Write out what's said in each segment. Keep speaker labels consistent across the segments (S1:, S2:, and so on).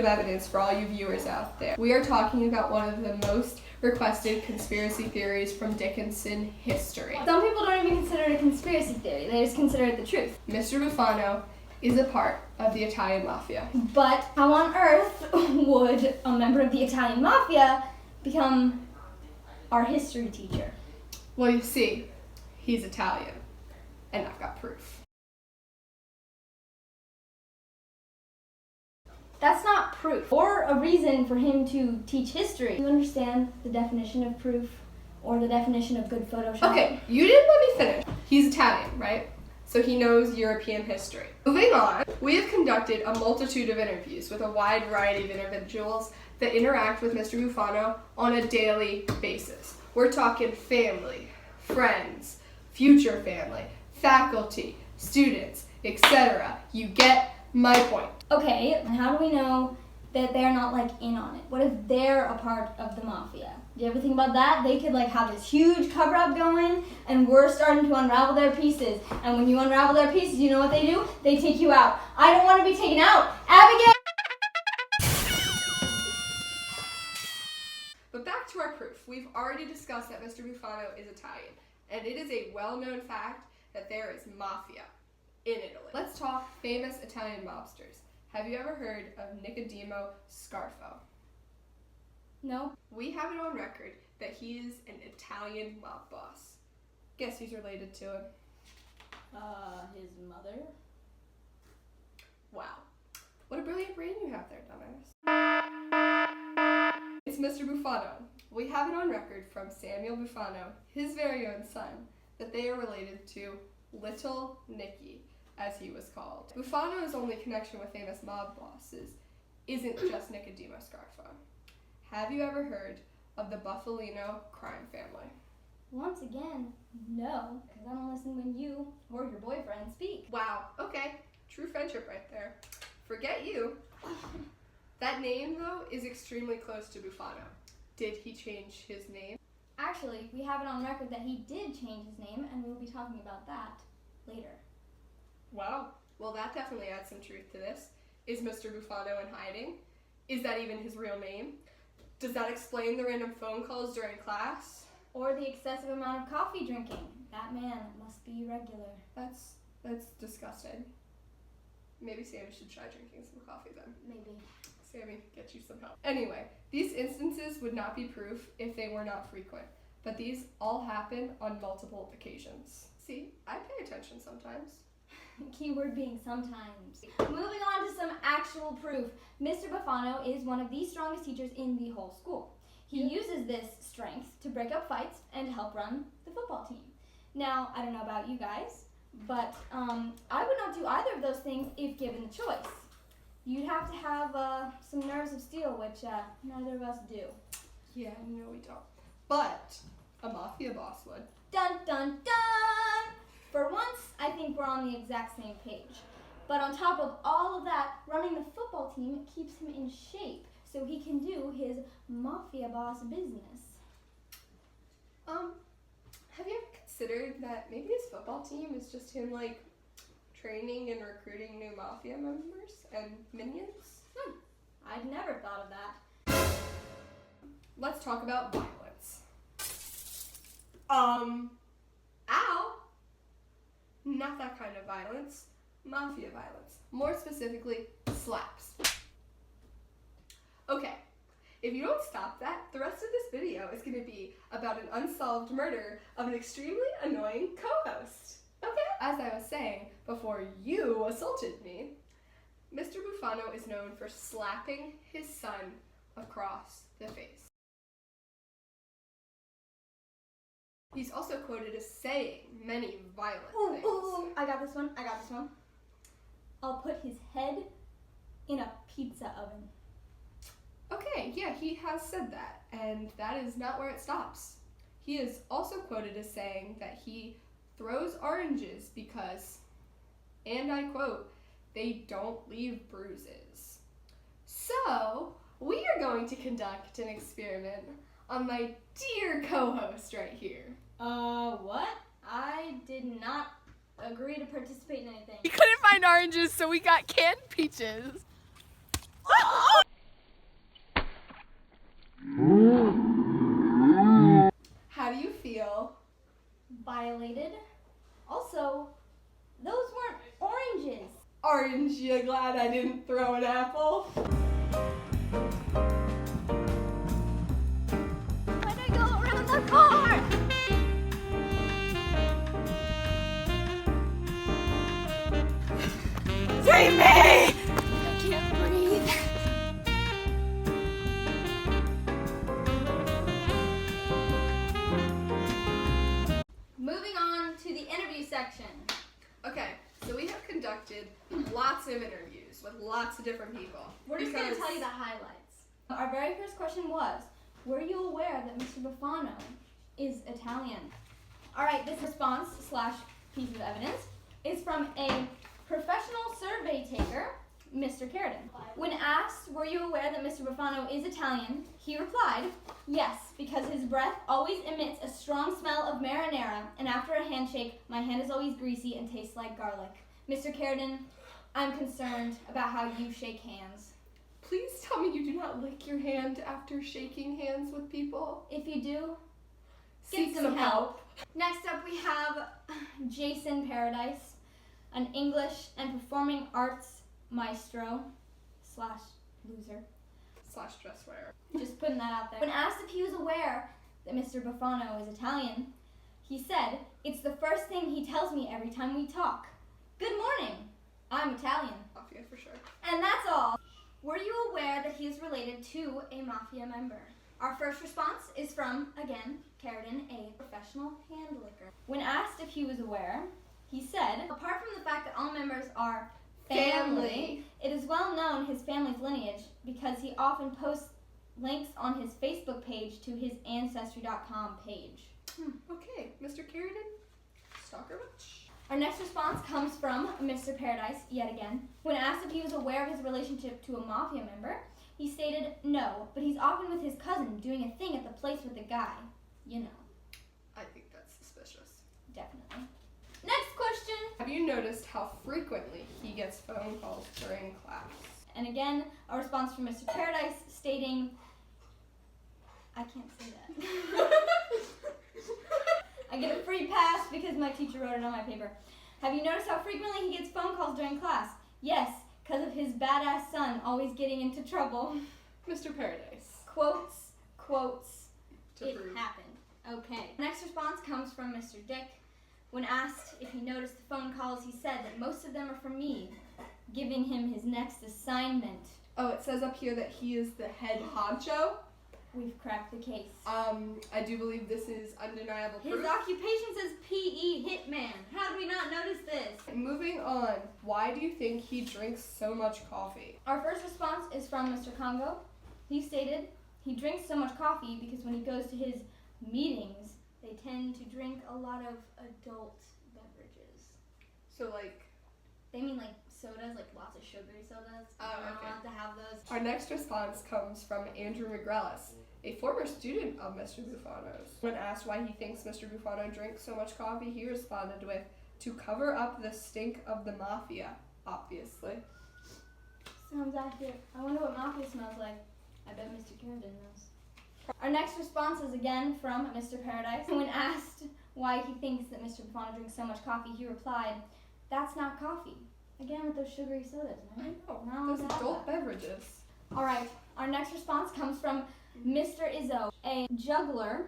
S1: evidence for all you viewers out there. We are talking about one of the most requested conspiracy theories from Dickinson history.
S2: Some people don't even consider it a conspiracy theory. They just consider it the truth.
S1: Mr. Bufano is a part of the Italian mafia.
S2: But how on earth would a member of the Italian mafia become our history teacher?
S1: Well, you see, he's Italian, and I've got proof.
S2: That's not proof or a reason for him to teach history. Do you understand the definition of proof or the definition of good Photoshop?
S1: Okay, you didn't let me finish. He's Italian, right? So he knows European history. Moving on, we have conducted a multitude of interviews with a wide variety of individuals that interact with Mr. Bufano on a daily basis. We're talking family, friends, future family, faculty, students, etc. You get my point.
S2: Okay, and how do we know that they're not like in on it? What if they're a part of the mafia? Do you ever think about that? They could like have this huge cover-up going and we're starting to unravel their pieces. And when you unravel their pieces, you know what they do? They take you out. I don't want to be taken out. Abigail!
S1: But back to our proof. We've already discussed that Mr. Bufano is Italian, and it is a well-known fact that there is mafia in Italy. Let's talk famous Italian mobsters. Have you ever heard of Nicodemo Scarfo?
S2: No.
S1: We have it on record that he is an Italian mob boss. Guess who's related to him?
S2: His mother?
S1: Wow. What a brilliant brain you have there, dumbass. It's Mr. Bufano. We have it on record from Samuel Bufano, his very own son, that they are related to Little Nicky, as he was called. Bufano's only connection with famous mob bosses isn't just Nicodemo Scarfo. Have you ever heard of the Bufalino crime family?
S2: Once again, no, because I don't listen when you or your boyfriend speak.
S1: Wow, okay. True friendship right there. Forget you. That name, though, is extremely close to Bufano. Did he change his name?
S2: Actually, we have it on record that he did change his name, and we'll be talking about that later.
S1: Wow. Well, that definitely adds some truth to this. Is Mr. Bufano in hiding? Is that even his real name? Does that explain the random phone calls during class?
S2: Or the excessive amount of coffee drinking. That man must be irregular.
S1: That's disgusting. Maybe Sammy should try drinking some coffee then.
S2: Maybe.
S1: Sammy, get you some help. Anyway, these instances would not be proof if they were not frequent, but these all happen on multiple occasions. See, I pay attention sometimes.
S2: Keyword being sometimes. Moving on to some actual proof. Mr. Bufano is one of the strongest teachers in the whole school. He uses this strength to break up fights and to help run the football team. Now, I don't know about you guys, but I would not do either of those things if given the choice. You'd have to have some nerves of steel, which neither of us do.
S1: Yeah, no we don't. But a mafia boss would.
S2: Dun dun dun! For once, I think we're on the exact same page. But on top of all of that, running the football team keeps him in shape so he can do his mafia boss business.
S1: Have you ever considered that maybe his football team is just him, like, training and recruiting new mafia members and minions?
S2: I'd never thought of that.
S1: Let's talk about violence. Ow! Not that kind of violence. Mafia violence. More specifically, slaps. Okay, if you don't stop that, the rest of this video is going to be about an unsolved murder of an extremely annoying co-host. Okay? As I was saying before you assaulted me, Mr. Bufano is known for slapping his son across the face. He's also quoted as saying many violent things.
S2: Ooh, I got this one. I'll put his head in a pizza oven.
S1: Okay, yeah, he has said that, and that is not where it stops. He is also quoted as saying that he throws oranges because, and I quote, they don't leave bruises. So, we are going to conduct an experiment on my dear co-host right here.
S2: What? I did not agree to participate in anything.
S1: We couldn't find oranges, so we got canned peaches. Aren't you glad I didn't throw an apple?
S2: When I go around the car!
S1: Save me!
S2: I can't breathe. Moving on to the interview section.
S1: Okay, so we have conducted lots of interviews with lots of different people.
S2: We're just going to tell you the highlights. Our very first question was, were you aware that Mr. Bufano is Italian? All right, this response / piece of evidence is from a professional survey taker, Mr. Carradine. When asked, were you aware that Mr. Bufano is Italian, he replied, yes, because his breath always emits a strong smell of marinara, and after a handshake, my hand is always greasy and tastes like garlic. Mr. Carradine, I'm concerned about how you shake hands.
S1: Please tell me you do not lick your hand after shaking hands with people.
S2: If you do,
S1: Seek
S2: get some help. Next up, we have Jason Paradise, an English and performing arts maestro / loser.
S1: / dress wearer.
S2: Just putting that out there. When asked if he was aware that Mr. Bufano is Italian, he said, it's the first thing he tells me every time we talk. Good morning, I'm Italian.
S1: Mafia for sure.
S2: And that's all. Were you aware that he is related to a mafia member? Our first response is from, again, Carradine, a professional hand licker. When asked if he was aware, he said, apart from the fact that all members are family, it is well known his family's lineage because he often posts links on his Facebook page to his Ancestry.com page.
S1: Okay, Mr. Carradine, stalker much?
S2: Our next response comes from Mr. Paradise, yet again. When asked if he was aware of his relationship to a mafia member, he stated no, but he's often with his cousin doing a thing at the place with the guy. You know.
S1: I think that's suspicious.
S2: Definitely. Next question.
S1: Have you noticed how frequently he gets phone calls during class?
S2: And again, a response from Mr. Paradise stating, I can't say that. I get a free pass because my teacher wrote it on my paper. Have you noticed how frequently he gets phone calls during class? Yes, because of his badass son always getting into trouble.
S1: Mr. Paradise.
S2: Quotes,
S1: To
S2: it
S1: prove.
S2: happened. Okay. Next response comes from Mr. Dick. When asked if he noticed the phone calls, he said that most of them are from me, giving him his next assignment.
S1: Oh, it says up here that he is the head honcho.
S2: We've cracked the case.
S1: I do believe this is undeniable
S2: His
S1: proof.
S2: occupation says PE hitman. How did we not notice this?
S1: Moving on, why do you think he drinks so much coffee?
S2: Our first response is from Mr. Congo. He stated he drinks so much coffee because when he goes to his meetings, they tend to drink a lot of adult beverages.
S1: So, like,
S2: They mean like sodas, like lots of sugary sodas.
S1: Oh,
S2: You're not
S1: okay.
S2: allowed to have those.
S1: our next response comes from Andrew McGrellis, a former student of Mr. Bufano's. When asked why he thinks Mr. Bufano drinks so much coffee, he responded with, to cover up the stink of the mafia, obviously.
S2: Sounds accurate. I wonder what mafia smells like. I bet Mr. Carradine knows. Our next response is again from Mr. Paradise. When asked why he thinks that Mr. Bufano drinks so much coffee, he replied, that's not coffee. Again with those sugary sodas, right?
S1: know, those adult beverages.
S2: Alright, our next response comes from Mr. Izzo, a juggler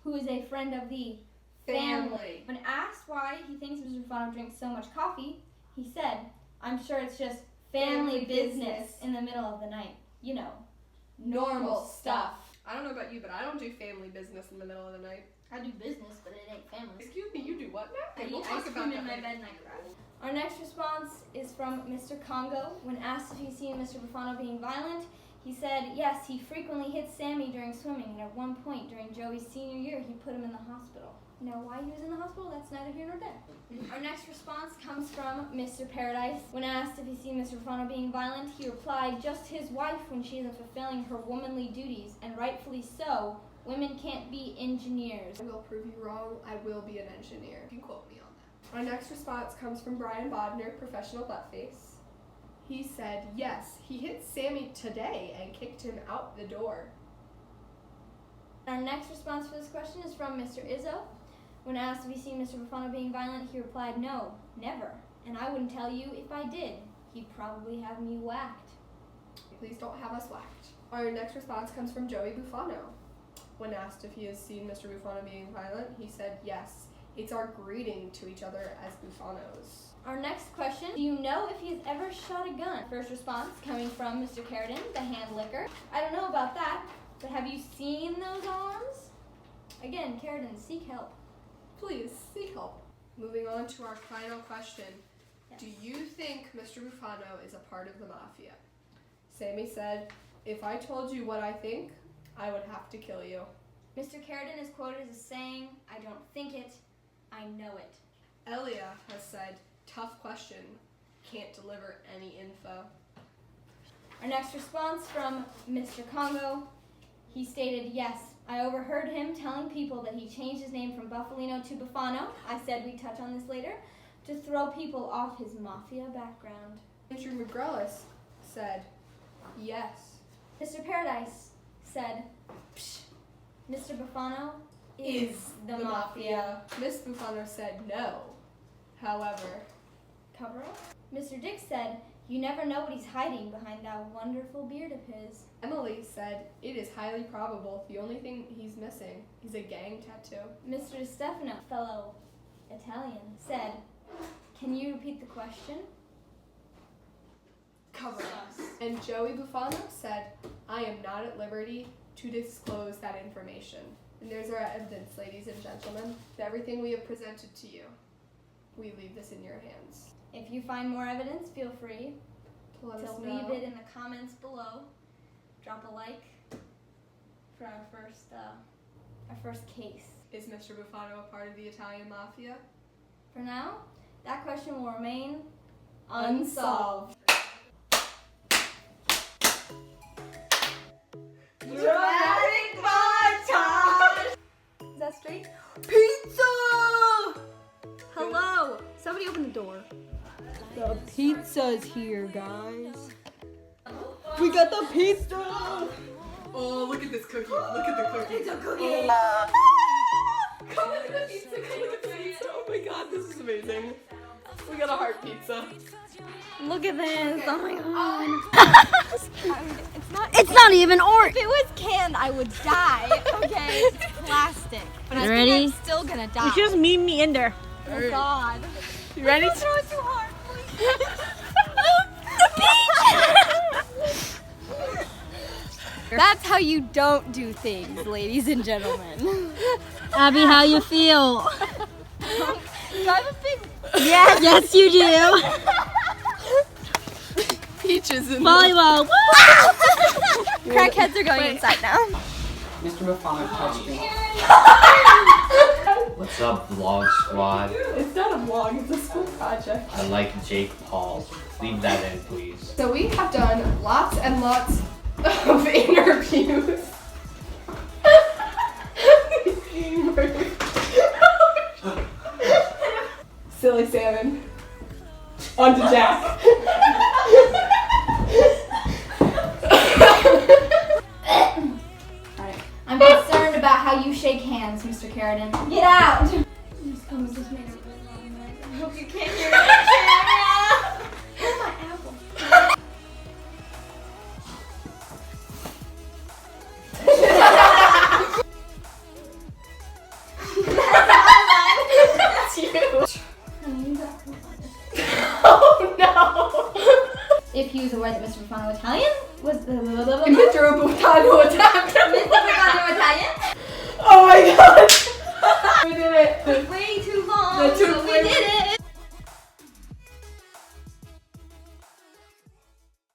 S2: who is a friend of the family. When asked why he thinks Mr. Bufano drinks so much coffee, he said, I'm sure it's just family business in the middle of the night. You know, normal stuff.
S1: I don't know about you, but I don't do family business in the middle of the night.
S2: I do business, but it ain't family.
S1: Excuse me, you do what now?
S2: I
S1: We'll
S2: eat
S1: talk
S2: ice
S1: about
S2: cream
S1: that
S2: in my
S1: later.
S2: bed and I cry. Our next response is from Mr. Congo. When asked if he's seen Mr. Bufano being violent, he said, yes, he frequently hits Sammy during swimming, and at one point during Joey's senior year, he put him in the hospital. Now, why he was in the hospital, that's neither here nor there. Our next response comes from Mr. Paradise. When asked if he's seen Mr. Bufano being violent, he replied, just his wife when she isn't fulfilling her womanly duties, and rightfully so. Women can't be engineers.
S1: I will prove you wrong. I will be an engineer. You can quote me on that. Our next response comes from Brian Bodner, professional buttface. He said, yes, he hit Sammy today and kicked him out the door.
S2: Our next response for this question is from Mr. Izzo. When asked if he's seen Mr. Bufano being violent, he replied, no, never. And I wouldn't tell you if I did. he'd probably have me whacked.
S1: Please don't have us whacked. Our next response comes from Joey Bufano. When asked if he has seen Mr. Bufano being violent, he said yes. It's our greeting to each other as Bufanos.
S2: Our next question, do you know if he has ever shot a gun? First response coming from Mr. Carradine, the hand licker. I don't know about that, but have you seen those arms? Again, Carradine, seek help.
S1: Please, seek help. Moving on to our final question.
S2: Yes.
S1: Do you think Mr. Bufano is a part of the mafia? Sammy said, if I told you what I think, I would have to kill you.
S2: Mr. Carradine is quoted as saying, I don't think it, I know it.
S1: Elia has said, tough question, can't deliver any info.
S2: Our next response from Mr. Congo, he stated, yes, I overheard him telling people that he changed his name from Bufalino to Bufano, I said we'd touch on this later, to throw people off his mafia background.
S1: Andrew McGrellis said, yes.
S2: Mr. Paradise said, psh, Mr. Bufano is the mafia.
S1: Miss Bufano said no. However,
S2: Cover up. Mr. Dick said, you never know what he's hiding behind that wonderful beard of his.
S1: Emily said, it is highly probable the only thing he's missing is a gang tattoo.
S2: Mr. Stefano, fellow Italian, said, can you repeat the question?
S1: Cover us. And Joey Bufano said, I am not at liberty to disclose that information. And there's our evidence, ladies and gentlemen, that everything we have presented to you, we leave this in your hands.
S2: If you find more evidence, feel free
S1: To let
S2: to
S1: us
S2: leave
S1: know.
S2: it in the comments below. Drop a like for our first case.
S1: Is Mr. Bufano a part of the Italian mafia?
S2: For now, that question will remain unsolved.
S3: Dramatic montage!
S2: Is that straight?
S3: Pizza! Hello! Somebody open the door. The pizza's here, guys. We got the pizza!
S1: Oh, look at this cookie. Look at the cookie.
S3: It's a cookie!
S1: Come look at the pizza. Come look at the pizza. Oh my god, this is amazing. We got a heart pizza.
S3: Look at this! Oh my god! It's not even orange! If it was canned, I would die, okay? It's plastic. But I think I'm still gonna die.
S4: You just meet me in there.
S3: Oh god.
S4: You ready?
S3: Don't throw it too hard, please. That's how you don't do things, ladies and gentlemen.
S4: Abby, how you feel?
S3: Do I have a big...
S4: Yes, you do.
S1: Peaches in
S4: Volleyball.
S3: Crackheads are going inside now.
S5: Mr. Bufano touched me. What's up, vlog squad?
S1: It's not a vlog, it's a school project.
S5: I like Jake Paul. Leave that in, please.
S1: So we have done lots and lots of interviews. Silly salmon. On to Jack.
S2: I'm concerned about how you shake hands, Mr. Carradine. Get out! This gum just made a really long noise. I hope you can't hear it. Where's my apple?
S1: That's you. Oh no.
S2: If he was aware that Mr. Bufano Italian was
S1: Mr. Bufano attacked.
S2: Mr. Bufano Italian?
S1: Oh my god. We did it.
S2: Way too long.
S1: The two
S2: but we did it.